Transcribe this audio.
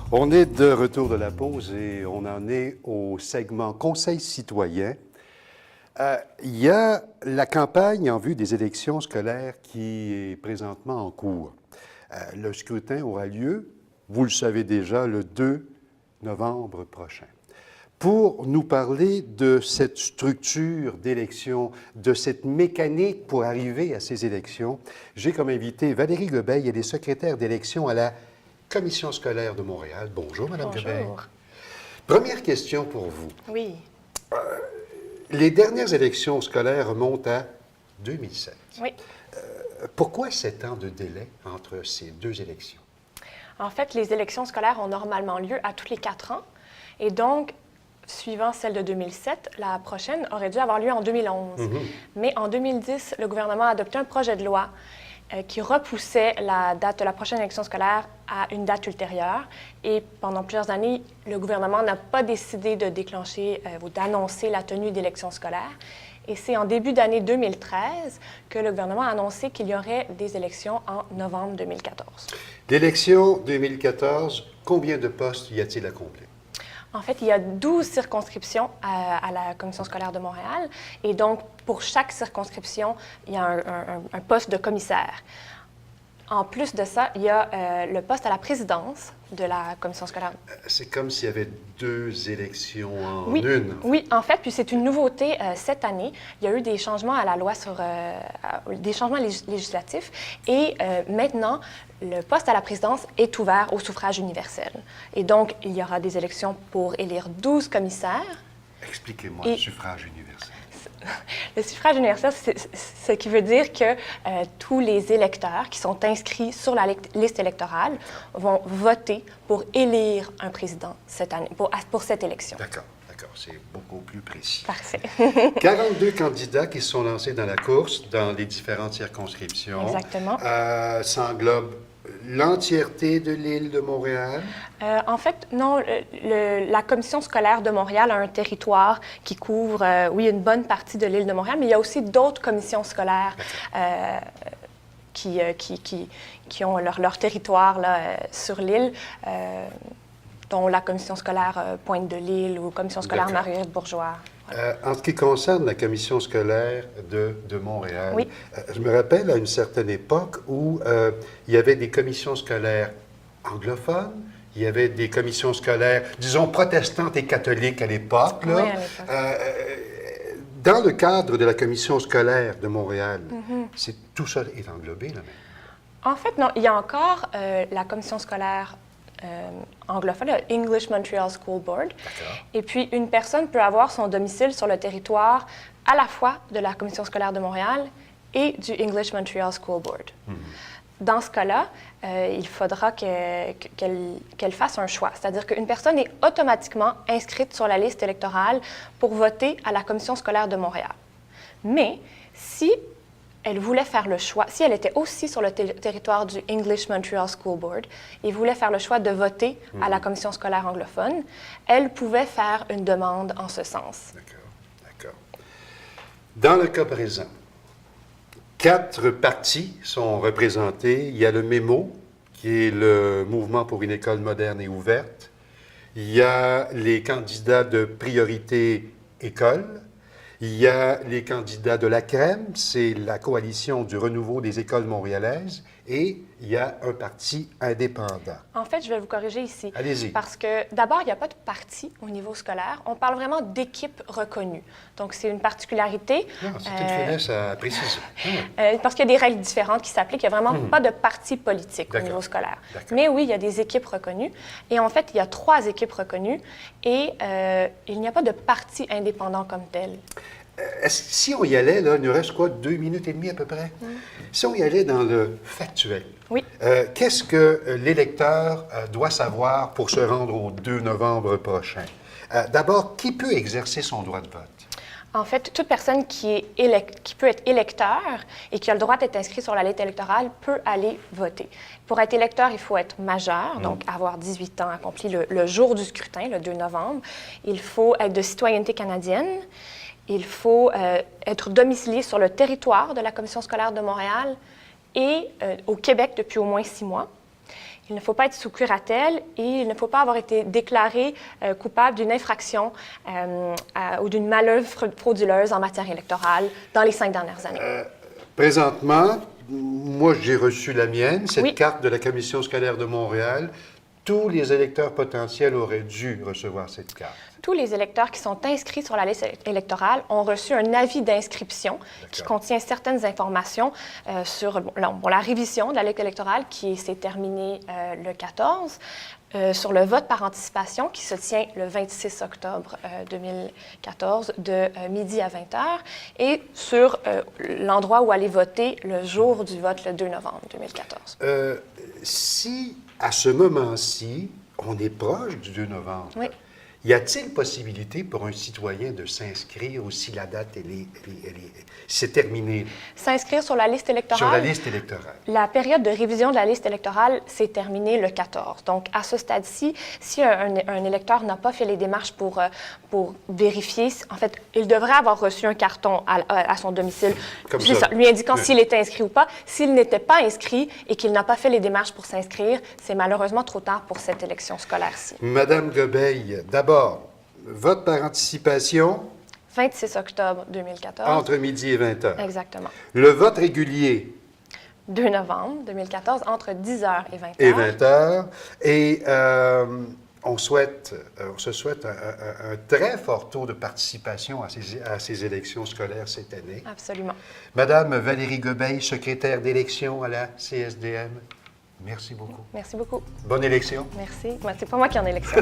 On est de retour de la pause et on en est au segment Conseil citoyen. Il y a la campagne en vue des élections scolaires qui est présentement en cours. Le scrutin aura lieu, vous le savez déjà, le 2 novembre prochain. Pour nous parler de cette structure d'élection, de cette mécanique pour arriver à ces élections, j'ai comme invité Valérie Gobeil, elle est secrétaire d'élection à la Commission scolaire de Montréal. Bonjour, Mme Gobeil. Bonjour. Première question pour vous. Oui. Les dernières élections scolaires remontent à 2007. Oui. Pourquoi 7 ans de délai entre ces deux élections? En fait, les élections scolaires ont normalement lieu à tous les 4 ans. Et donc, suivant celle de 2007, la prochaine aurait dû avoir lieu en 2011. Mais en 2010, le gouvernement a adopté un projet de loi qui repoussait la date de la prochaine élection scolaire à une date ultérieure. Et pendant plusieurs années, le gouvernement n'a pas décidé de déclencher ou d'annoncer la tenue d'élections scolaires. Et c'est en début d'année 2013 que le gouvernement a annoncé qu'il y aurait des élections en novembre 2014. L'élection 2014, combien de postes y a-t-il à combler? En fait, il y a 12 circonscriptions à la Commission scolaire de Montréal. Et donc, pour chaque circonscription, il y a un poste de commissaire. En plus de ça, il y a le poste à la présidence de la Commission scolaire. C'est comme s'il y avait deux élections en Oui, une. oui, en fait, puis c'est une nouveauté cette année. Il y a eu des changements à la loi des changements législatifs. Et maintenant, le poste à la présidence est ouvert au suffrage universel. Et donc, il y aura des élections pour élire 12 commissaires. Expliquez-moi le suffrage universel. Le suffrage universel, c'est ce qui veut dire que tous les électeurs qui sont inscrits sur la liste électorale vont voter pour élire un président cette année, pour cette élection. D'accord, c'est beaucoup plus précis. Parfait. 42 candidats qui se sont lancés dans la course dans les différentes circonscriptions. Exactement. Ça englobe l'entièreté de l'île de Montréal? En fait, non. La Commission scolaire de Montréal a un territoire qui couvre, oui, une bonne partie de l'île de Montréal, mais il y a aussi d'autres commissions scolaires qui ont leur territoire là, sur l'île, dont la Commission scolaire Pointe-de-l'Île ou Commission scolaire Marguerite-Bourgeois. En ce qui concerne la commission scolaire de Montréal, oui. Je me rappelle à une certaine époque où il y avait des commissions scolaires anglophones, il y avait des commissions scolaires, disons, protestantes et catholiques à l'époque. Oui, à l'époque. Dans le cadre de la commission scolaire de Montréal, tout ça est englobé, là, même. En fait, non. Il y a encore la commission scolaire anglophone, le English Montreal School Board. Et puis, une personne peut avoir son domicile sur le territoire à la fois de la Commission scolaire de Montréal et du English Montreal School Board. Dans ce cas-là, il faudra qu'elle fasse un choix. C'est-à-dire qu'une personne est automatiquement inscrite sur la liste électorale pour voter à la Commission scolaire de Montréal. Mais si elle voulait faire le choix, si elle était aussi sur le territoire du English Montreal School Board et voulait faire le choix de voter à la commission scolaire anglophone, elle pouvait faire une demande en ce sens. D'accord. Dans le cas présent, 4 partis sont représentés. Il y a le MEMO, qui est le Mouvement pour une école moderne et ouverte. Il y a les candidats de priorité école. Il y a les candidats de la CREM, c'est la coalition du renouveau des écoles montréalaises, et il y a un parti indépendant. En fait, je vais vous corriger ici. Allez-y. Parce que, d'abord, il n'y a pas de parti au niveau scolaire. On parle vraiment d'équipe reconnue. Donc, c'est une particularité. Non, c'est une finesse à préciser. Parce qu'il y a des règles différentes qui s'appliquent. Il n'y a vraiment pas de parti politique au niveau scolaire. Mais oui, il y a des équipes reconnues. Et en fait, il y a 3 équipes reconnues et il n'y a pas de parti indépendant comme tel. Si on y allait, là, il nous reste quoi, 2 minutes et demie à peu près? Si on y allait dans le factuel, oui. Qu'est-ce que l'électeur doit savoir pour se rendre au 2 novembre prochain? D'abord, qui peut exercer son droit de vote? En fait, toute personne qui peut être électeur et qui a le droit d'être inscrit sur la liste électorale peut aller voter. Pour être électeur, il faut être majeur, donc avoir 18 ans accompli le jour du scrutin, le 2 novembre. Il faut être de citoyenneté canadienne. Il faut être domicilié sur le territoire de la Commission scolaire de Montréal et au Québec depuis au moins 6 mois. Il ne faut pas être sous curatelle et il ne faut pas avoir été déclaré coupable d'une infraction ou d'une manœuvre frauduleuse en matière électorale dans les 5 dernières années. Présentement, moi, j'ai reçu la mienne, cette Oui. carte de la Commission scolaire de Montréal. Tous les électeurs potentiels auraient dû recevoir cette carte. Tous les électeurs qui sont inscrits sur la liste électorale ont reçu un avis d'inscription qui contient certaines informations sur la révision de la liste électorale qui s'est terminée le 14, sur le vote par anticipation qui se tient le 26 octobre 2014 de midi à 20 h et sur l'endroit où aller voter le jour du vote le 2 novembre 2014. Si, à ce moment-ci, on est proche du 2 novembre, Oui. y a-t-il possibilité pour un citoyen de s'inscrire ou si la date, c'est terminé S'inscrire sur la liste électorale. sur la liste électorale? La période de révision de la liste électorale s'est terminée le 14. Donc, à ce stade-ci, si un électeur n'a pas fait les démarches pour vérifier, en fait, il devrait avoir reçu un carton à son domicile, Comme ça. lui indiquant s'il était inscrit ou pas. S'il n'était pas inscrit et qu'il n'a pas fait les démarches pour s'inscrire, c'est malheureusement trop tard pour cette élection scolaire-ci. Madame Gobeil, d'abord, vote par anticipation 26 octobre 2014. entre midi et 20 heures. Exactement. Le vote régulier 2 novembre 2014, entre 10 h et 20 h. et 20 heures. Et on se souhaite un très fort taux de participation à ces élections scolaires cette année. Absolument. Madame Valérie Gobeil, secrétaire d'élection à la CSDM, merci beaucoup. Merci beaucoup. Bonne élection. Merci. C'est pas moi qui en ai élection.